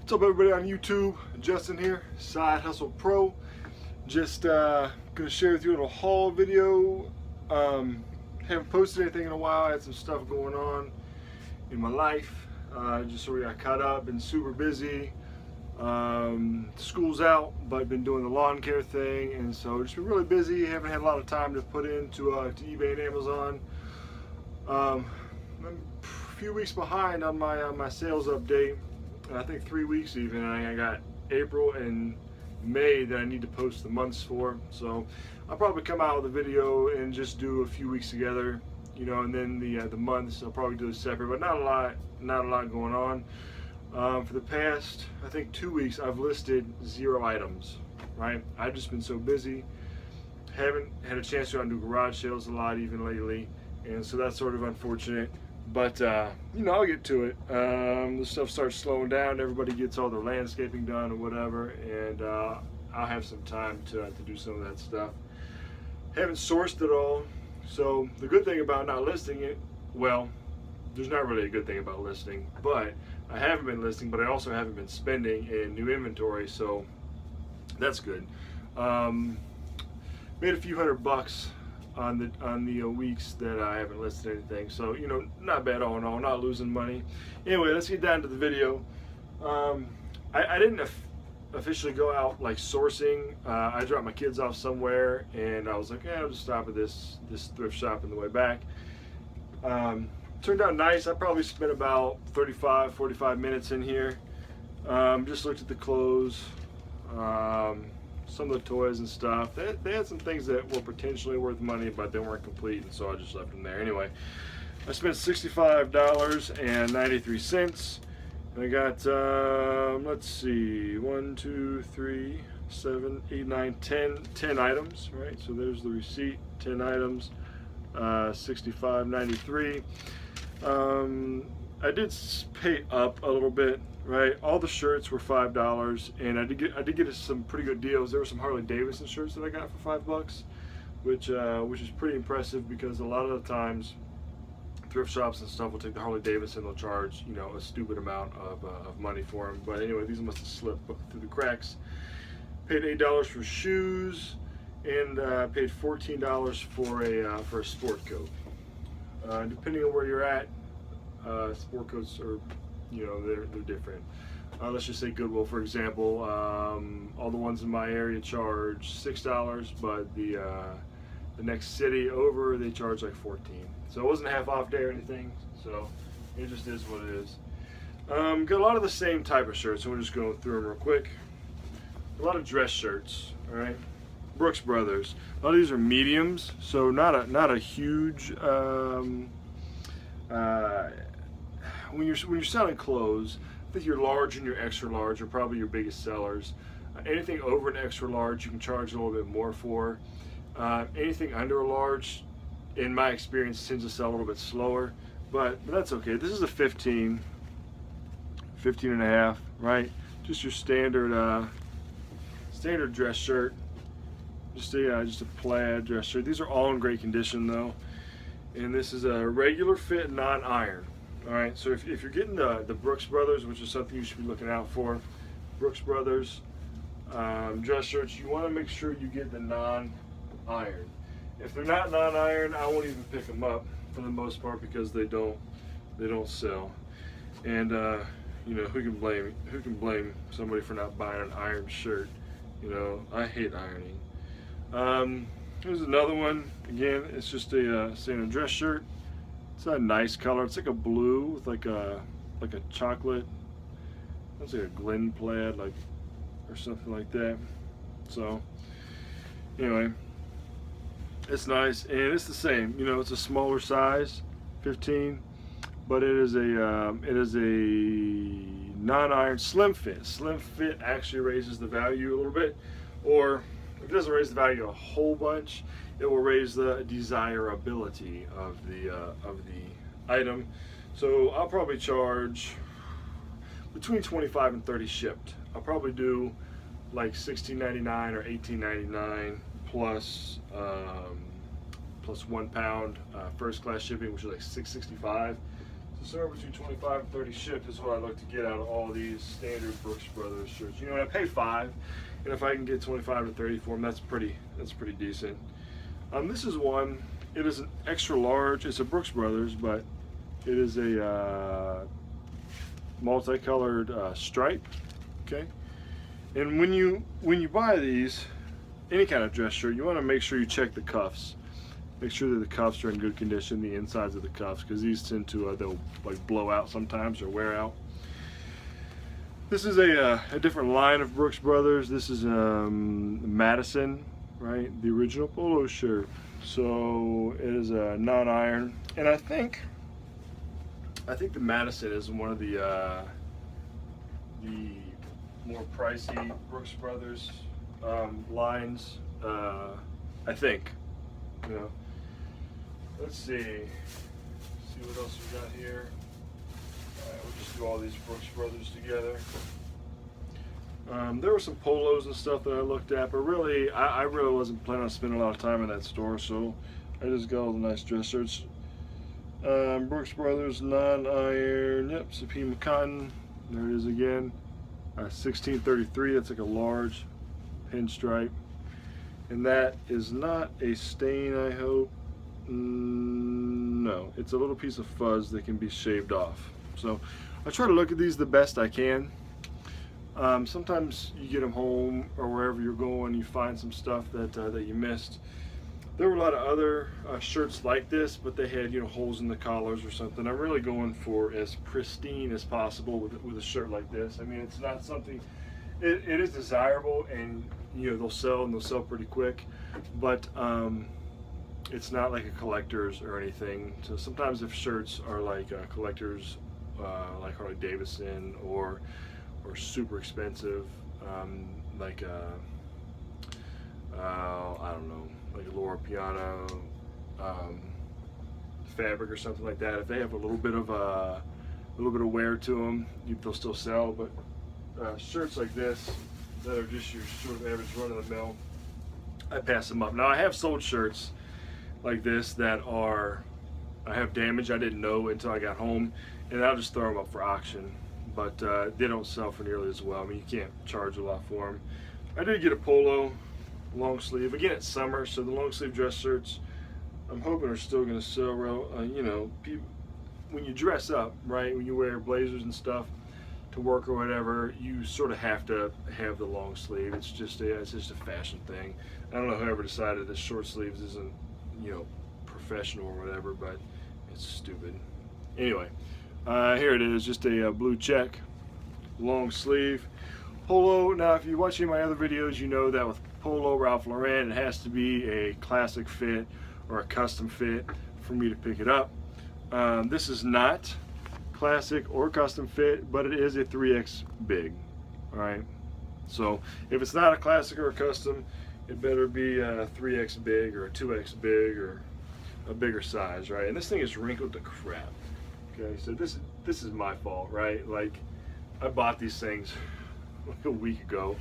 What's up, everybody on YouTube? Justin here, Side Hustle Pro. Just gonna share with you a little haul video. Haven't posted anything in a while. I had some stuff going on in my life. Just sort of got caught up, been super busy. School's out, but been doing the lawn care thing, and so just been really busy. Haven't had a lot of time to put into to eBay and Amazon. I'm a few weeks behind on my sales update. I think 3 weeks even. I got April and May that I need to post the months for. So I'll probably come out with a video and just do a few weeks together, you know, and then the months I'll probably do it separate. But not a lot going on. For the past, I think 2 weeks, I've listed 0 items. Right? I've just been so busy. Haven't had a chance to do garage sales a lot even lately, and so that's sort of unfortunate. But you know, I'll get to it. The stuff starts slowing down. Everybody gets all their landscaping done or whatever, and I'll have some time to do some of that stuff. Haven't sourced it all. So the good thing about not listing it, well, there's not really a good thing about listing, but I haven't been listing, but I also haven't been spending in new inventory, so that's good. Made a few $100 on the weeks that I haven't listed anything, so you know, not bad all in all, not losing money. Anyway, let's get down to the video. I didn't officially go out like sourcing. I dropped my kids off somewhere, and I was like, yeah, I'll just stop at this thrift shop on the way back. Turned out nice. I probably spent about 45 minutes in here. Just looked at the clothes, some of the toys and stuff. They had some things that were potentially worth money, but they weren't complete, and so I just left them there. Anyway, I spent $65.93, and I got, let's see, 1, 2, 3, 7, 8, 9, 10 items, right? So there's the receipt, 10 items, $65.93. I did pay up a little bit, right? All the shirts were $5, and I did get some pretty good deals. There were some Harley Davidson shirts that I got for $5, which is pretty impressive, because a lot of the times thrift shops and stuff will take the Harley Davidson. They'll charge, you know, a stupid amount of money for them. But anyway, these must have slipped through the cracks. Paid $8 for shoes, and paid $14 for a sport coat. Depending on where you're at, sport coats are, you know, they're different. Let's just say Goodwill, for example. All the ones in my area charge $6, but the next city over, they charge like $14. So it wasn't a half off day or anything. So it just is what it is. Got a lot of the same type of shirts, so we'll just go through them real quick. A lot of dress shirts. All right. Brooks Brothers. A lot of these are mediums, so not a huge. When you're selling clothes, I think your large and your extra large are probably your biggest sellers. Anything over an extra large, you can charge a little bit more for. Anything under a large, in my experience, tends to sell a little bit slower, but that's okay. This is a 15 and a half, right? Just your standard dress shirt. Just a plaid dress shirt. These are all in great condition though, and this is a regular fit, non-iron. All right, so if you're getting the Brooks Brothers, which is something you should be looking out for, Brooks Brothers dress shirts, you want to make sure you get the non-iron. If they're not non-iron, I won't even pick them up for the most part, because they don't sell. And you know, who can blame somebody for not buying an iron shirt? You know, I hate ironing. Here's another one. Again, it's just a standard dress shirt. It's a nice color. It's like a blue with like a chocolate. Looks like a Glen plaid, like, or something like that. So anyway, it's nice, and it's the same. You know, it's a smaller size, 15, but it is a non-iron slim fit. Slim fit actually raises the value a little bit, or if it doesn't raise the value a whole bunch, it will raise the desirability of the item. So I'll probably charge between 25 and 30 shipped. I'll probably do like $16.99 or $18.99 plus 1 pound first class shipping, which is like $6.65. somewhere between 25 and 30 shipped is what I look to get out of all these standard Brooks Brothers shirts. You know, I pay $5, and if I can get 25 to 30 for them, that's pretty decent. This is one. It is an extra large. It's a Brooks Brothers, but it is a multicolored stripe. Okay. And when you buy these, any kind of dress shirt, you want to make sure you check the cuffs. Make sure that the cuffs are in good condition, the insides of the cuffs, because these tend to they'll like blow out sometimes or wear out. This is a different line of Brooks Brothers. This is Madison, right? The original polo shirt. So it is a non-iron, and I think the Madison is one of the more pricey Brooks Brothers lines. I think. You know. Let's see what else we got here. Alright, we'll just do all these Brooks Brothers together. There were some polos and stuff that I looked at, but really, I really wasn't planning on spending a lot of time in that store, so I just got all the nice dress shirts. Brooks Brothers non-iron, yep, Supima cotton, there it is again. 1633, that's like a large pinstripe. And that is not a stain, I hope. No, it's a little piece of fuzz that can be shaved off. So I try to look at these the best I can. Sometimes you get them home or wherever you're going, you find some stuff that you missed. There were a lot of other shirts like this, but they had, you know, holes in the collars or something. I'm really going for as pristine as possible with a shirt like this. I mean, it's not something. It is desirable, and you know they'll sell pretty quick, but it's not like a collector's or anything. So sometimes if shirts are like collectors, like Harley Davidson, or super expensive, like I don't know, like a Laura Piano fabric or something like that. If they have a little bit of wear to them, they'll still sell. But shirts like this that are just your sort of average run-of-the-mill, I pass them up. Now I have sold shirts like this that I have damage I didn't know until I got home, and I'll just throw them up for auction. But they don't sell for nearly as well. I mean, you can't charge a lot for them. I did get a polo long sleeve. Again, it's summer, so the long sleeve dress shirts I'm hoping are still going to sell. You know, when you dress up, right, when you wear blazers and stuff to work or whatever, you sort of have to have the long sleeve. It's just a fashion thing. I don't know whoever decided that short sleeves isn't, you know, professional or whatever, but it's stupid. Anyway, here it is, just a blue check, long sleeve polo. Now, if you watch any of my other videos, you know that with polo Ralph Lauren, it has to be a classic fit or a custom fit for me to pick it up. This is not classic or custom fit, but it is a 3X big. All right, so if it's not a classic or a custom, it better be a 3X big or a 2X big or a bigger size, right? And this thing is wrinkled to crap. Okay, so this is my fault, right? Like, I bought these things like a week ago,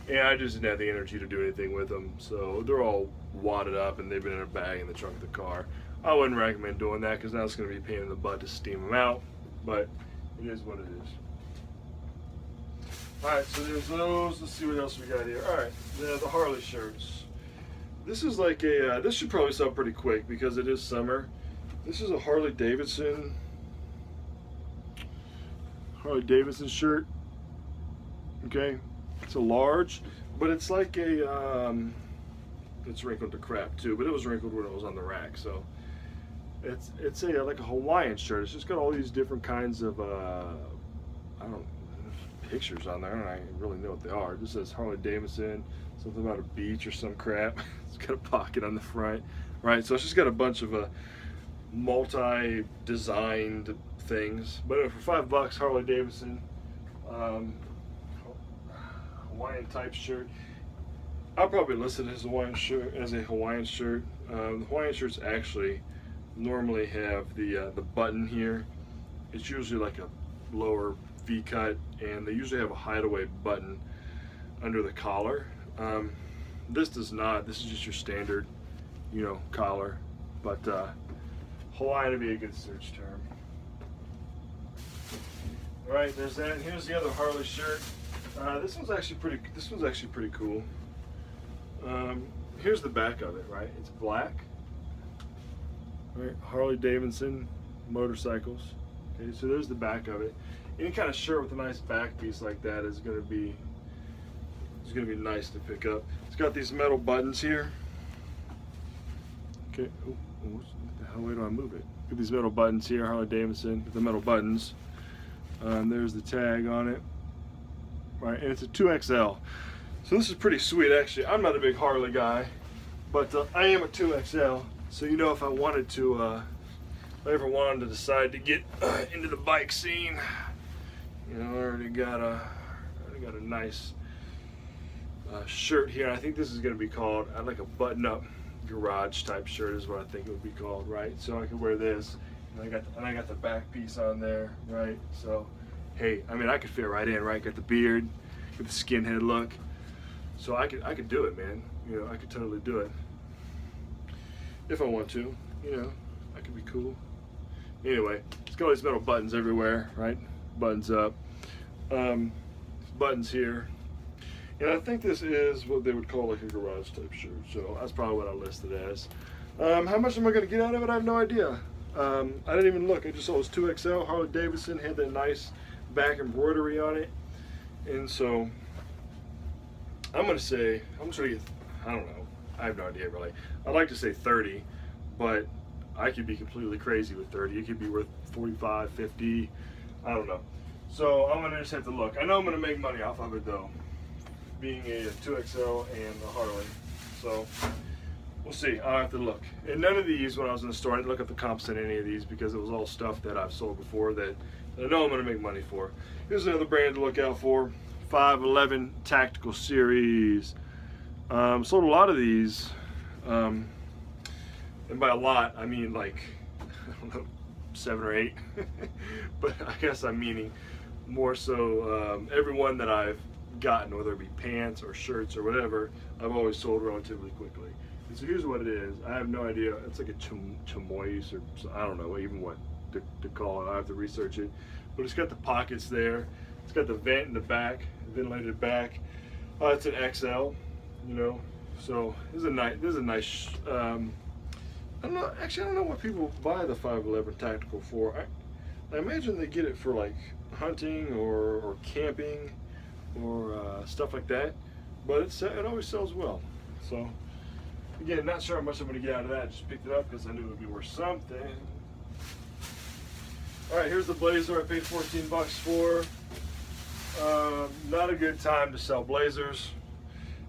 and I just didn't have the energy to do anything with them. So they're all wadded up, and they've been in a bag in the trunk of the car. I wouldn't recommend doing that because now it's going to be a pain in the butt to steam them out. But it is what it is. Alright, so there's those. Let's see what else we got here. Alright, the Harley shirts. This is like a, this should probably sell pretty quick because it is summer. This is a Harley Davidson shirt. Okay, it's a large, but it's like a, it's wrinkled to crap too, but it was wrinkled when it was on the rack, so. It's like a Hawaiian shirt. It's just got all these different kinds of I don't pictures on there. I don't really know what they are. It just says Harley Davidson, something about a beach or some crap. It's got a pocket on the front, right? So it's just got a bunch of multi-designed things. But for $5, Harley Davidson Hawaiian type shirt. I'll probably list it as a Hawaiian shirt. The Hawaiian shirts actually normally have the button here. It's usually like a lower V cut, and they usually have a hideaway button under the collar. This does not. This is just your standard, you know, collar. But Hawaiian would be a good search term. All right, there's that. Here's the other Harley shirt. This one's actually pretty cool. Here's the back of it, right? It's black. Right, Harley Davidson motorcycles. Okay, so there's the back of it. Any kind of shirt with a nice back piece like that is going to be nice to pick up. It's got these metal buttons here. Okay, what the hell way do I move it? Got these metal buttons here, Harley Davidson, the metal buttons. There's the tag on it. Right, and it's a 2XL. So this is pretty sweet, actually. I'm not a big Harley guy, but I am a 2XL. So you know, if I wanted to, if I ever wanted to decide to get into the bike scene, you know, I already got a nice shirt here. I think this is going to be called, I like a button-up garage type shirt is what I think it would be called, right? So I can wear this, and I got the back piece on there, right? So, hey, I mean, I could fit right in, right? Got the beard, got the skinhead look, so I could do it, man. You know, I could totally do it if I want to. You know, I could be cool. Anyway, it's got all these metal buttons everywhere, right? Buttons up, buttons here. And I think this is what they would call like a garage type shirt. So that's probably what I listed as. How much am I going to get out of it? I have no idea. I didn't even look. I just saw it was 2XL. Harley Davidson had that nice back embroidery on it. And so I'm going to say, I'm just going to get, I don't know. I have no idea really. I'd like to say 30, but I could be completely crazy with 30. It could be worth 45, 50. I don't know. So I'm going to just have to look. I know I'm going to make money off of it though, being a 2XL and a Harley. So we'll see. I'll have to look. And none of these, when I was in the store, I didn't look at the comps in any of these because it was all stuff that I've sold before that I know I'm going to make money for. Here's another brand to look out for. 511 Tactical Series. Sold a lot of these. And by a lot, I mean like, I don't know, 7 or 8. But I guess I'm meaning more so every one that I've gotten, whether it be pants or shirts or whatever, I've always sold relatively quickly. And so here's what it is. I have no idea. It's like a chamois or I don't know even what to call it. I have to research it. But it's got the pockets there. It's got the vent in the back, ventilated back. It's an XL, you know. So this is a nice. I don't know. Actually, I don't know what people buy the 511 Tactical for. I imagine they get it for like hunting or camping or stuff like that. But it always sells well. So again, not sure how much I'm going to get out of that. Just picked it up because I knew it would be worth something. All right, here's the blazer I paid 14 bucks for. Not a good time to sell blazers,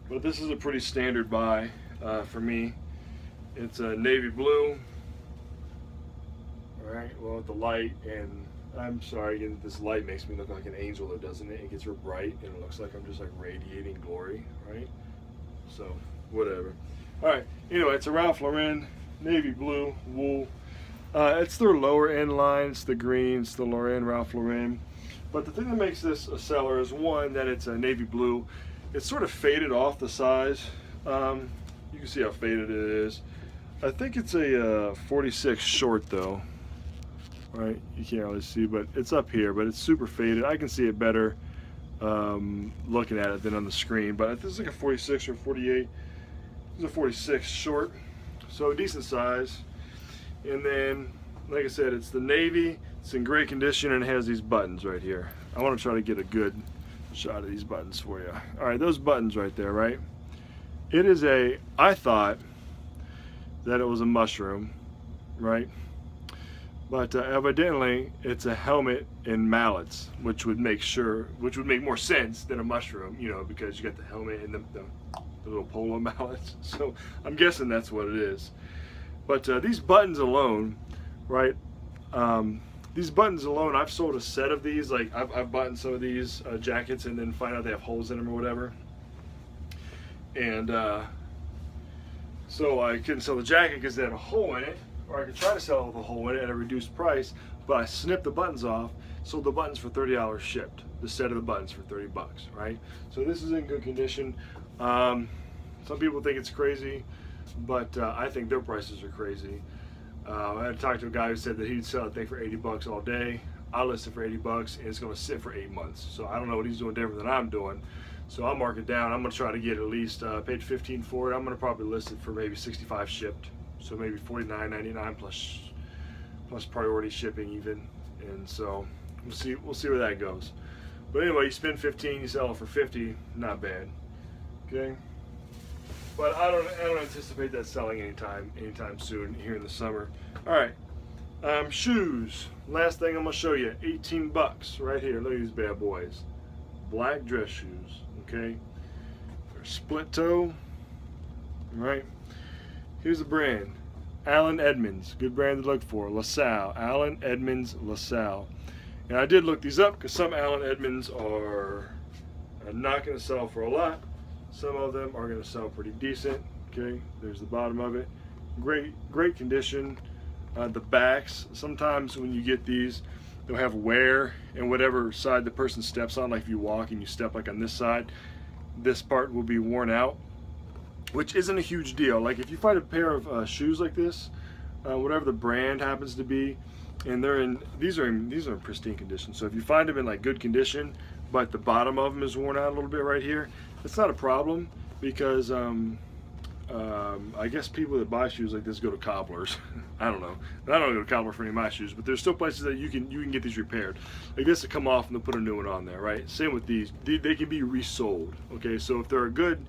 but this is a pretty standard buy for me. It's a navy blue. All right, well, with the light, and I'm sorry, again, this light makes me look like an angel, though, doesn't it? It gets real bright, and it looks like I'm just like radiating glory, right? So, whatever. All right, anyway, it's a Ralph Lauren navy blue wool. It's their lower end line. It's the greens, the Lauren, Ralph Lauren. But the thing that makes this a seller is one, that it's a navy blue. It's sort of faded off the size. You can see how faded it is. I think it's a 46 short though. Right, you can't really see, but it's up here, but it's super faded. I can see it better looking at it than on the screen, but this is like a 46 or 48. This is a 46 short, so decent size. And then, like I said, it's the navy. It's in great condition and it has these buttons right here. I want to try to get a good shot of these buttons for you. All right, those buttons right there, right? It is I thought that it was a mushroom, right? But evidently, it's a helmet and mallets, which would make more sense than a mushroom, you know, because you got the helmet and the little polo mallets. So I'm guessing that's what it is. But these buttons alone, right? These buttons alone, I've sold a set of these. Like I've buttoned some of these jackets and then find out they have holes in them or whatever. And so I couldn't sell the jacket because they had a hole in it, or I could try to sell it with a hole in it at a reduced price. But I snipped the buttons off, sold the buttons for $30 shipped. The set of the buttons for 30 bucks, right? So this is in good condition. Some people think it's crazy, but I think their prices are crazy. I had talked to a guy who said that he'd sell a thing for 80 bucks all day. I list it for 80 bucks and it's going to sit for 8 months. So I don't know what he's doing different than I'm doing. So I'll mark it down. I'm going to try to get at least paid $15 for it. I'm going to probably list it for maybe $65 shipped. So maybe $49.99 plus priority shipping even. And so we'll see where that goes. But anyway, you spend 15, you sell it for 50, not bad. Okay. But I don't anticipate that selling anytime soon here in the summer. All right. Shoes. Last thing I'm gonna show you. 18 bucks right here. Look at these bad boys. Black dress shoes. Okay. They're split toe. Right. Here's the brand. Allen Edmonds. Good brand to look for. LaSalle. Allen Edmonds LaSalle. And I did look these up because some Allen Edmonds are not going to sell for a lot. Some of them are going to sell pretty decent. Okay, there's the bottom of it. Great condition. The backs, sometimes when you get these, they'll have wear, and whatever side the person steps on, like if you walk and you step like on this side, this part will be worn out, which isn't a huge deal. Like if you find a pair of shoes like this, whatever the brand happens to be, and these are in pristine condition. So if you find them in like good condition, but the bottom of them is worn out a little bit right here, it's not a problem, because I guess people that buy shoes like this go to cobblers. I don't know. I don't go to cobbler for any of my shoes, but there's still places that you can get these repaired. Like this will come off and they'll put a new one on there, right? Same with these. They can be resold. Okay, so if they're a good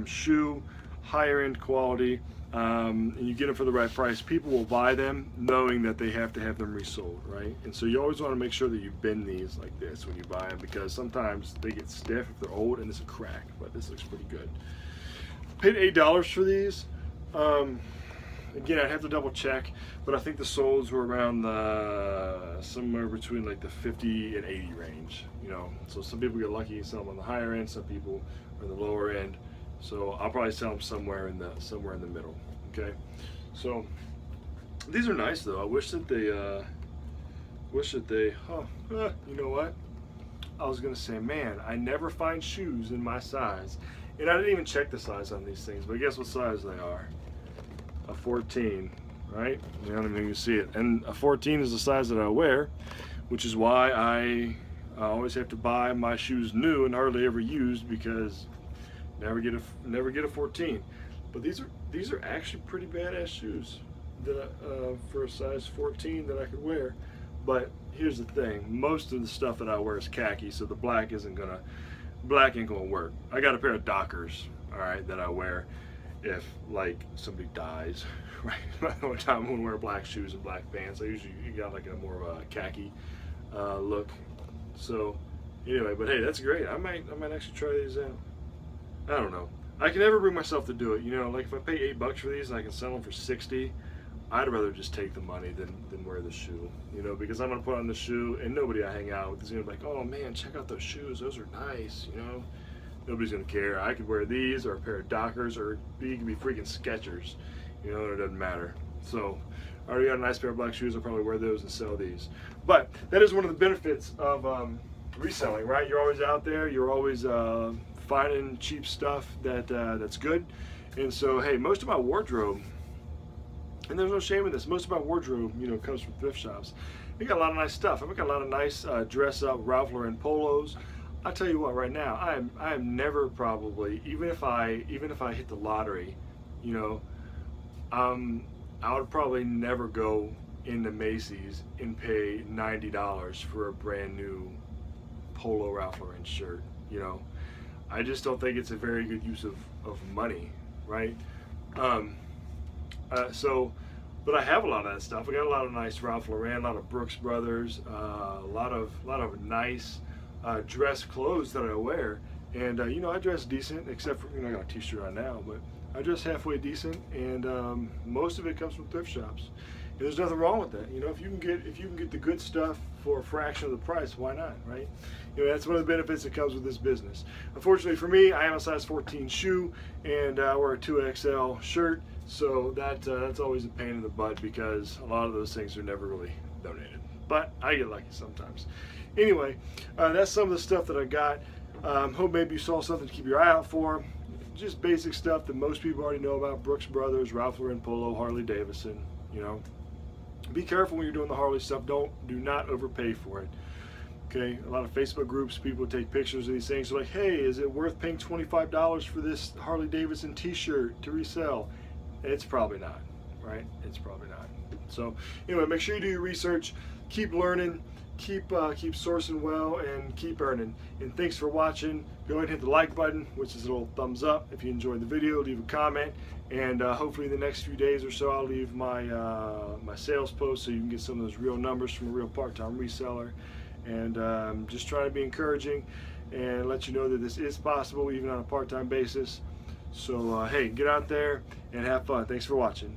shoe, higher end quality, and you get them for the right price, people will buy them knowing that they have to have them resold, right? And so you always want to make sure that you bend these like this when you buy them, because sometimes they get stiff if they're old and this will crack, but this looks pretty good. Paid $8 for these. Again, I'd have to double check, but I think the soles were around somewhere between like the 50 and 80 range, you know. So some people get lucky and sell them on the higher end, some people are on the lower end. So I'll probably sell them somewhere in the middle. Okay. So these are nice though. I wish that they you know what? I was gonna say, man, I never find shoes in my size. And I didn't even check the size on these things, but guess what size they are? A 14, right? You don't even see it. And a 14 is the size that I wear, which is why I always have to buy my shoes new and hardly ever used, because never get a 14. But these are actually pretty badass shoes that for a size 14 that I could wear. But here's the thing: most of the stuff that I wear is khaki, so the black ain't gonna work. I got a pair of Dockers, all right, that I wear if like somebody dies, right? The only time I'm gonna wear black shoes and black pants. I usually got like a more of a khaki look. So anyway, but hey, that's great. I might actually try these out. I don't know. I can never bring myself to do it. You know, like if I pay $8 for these and I can sell them for 60, I'd rather just take the money than wear the shoe. You know, because I'm gonna put on the shoe and nobody I hang out with is gonna be like, oh man, check out those shoes. Those are nice. You know, nobody's gonna care. I could wear these or a pair of Dockers, or you could be freaking Skechers. You know, it doesn't matter. So I already got a nice pair of black shoes. I'll probably wear those and sell these. But that is one of the benefits of reselling, right? You're always out there. You're always finding cheap stuff that's good. And so, hey, most of my wardrobe, and there's no shame in this, most of my wardrobe, you know, comes from thrift shops. They got a lot of nice stuff. I've got a lot of nice dress-up Ralph Lauren polos. I'll tell you what, right now, I am never probably, even if I hit the lottery, you know, I would probably never go into Macy's and pay $90 for a brand new polo Ralph Lauren shirt. You know, I just don't think it's a very good use of money, right? But I have a lot of that stuff. I got a lot of nice Ralph Lauren, a lot of Brooks Brothers, a lot of nice dress clothes that I wear. And you know, I dress decent, except for, you know, I got a t-shirt on now, but I dress halfway decent, and most of it comes from thrift shops. And there's nothing wrong with that. You know, if you can get the good stuff for a fraction of the price, why not, right? You know, that's one of the benefits that comes with this business. Unfortunately for me, I have a size 14 shoe, and I wear a 2XL shirt, so that's always a pain in the butt, because a lot of those things are never really donated. But I get lucky sometimes. Anyway, that's some of the stuff that I got. Hope maybe you saw something to keep your eye out for. Just basic stuff that most people already know about: Brooks Brothers, Ralph Lauren polo, Harley Davidson, you know. be careful when you're doing the Harley stuff. Do not overpay for it. Okay, a lot of Facebook groups, people take pictures of these things. They're like, hey, is it worth paying $25 for this Harley Davidson t-shirt to resell? It's probably not, right? It's probably not. So anyway, make sure you do your research, keep learning, keep sourcing well, and keep earning. And thanks for watching. Go ahead and hit the like button, which is a little thumbs up. If you enjoyed the video, leave a comment, and hopefully in the next few days or so I'll leave my my sales post so you can get some of those real numbers from a real part-time reseller. And just trying to be encouraging and let you know that this is possible even on a part-time basis. So hey, get out there and have fun. Thanks for watching.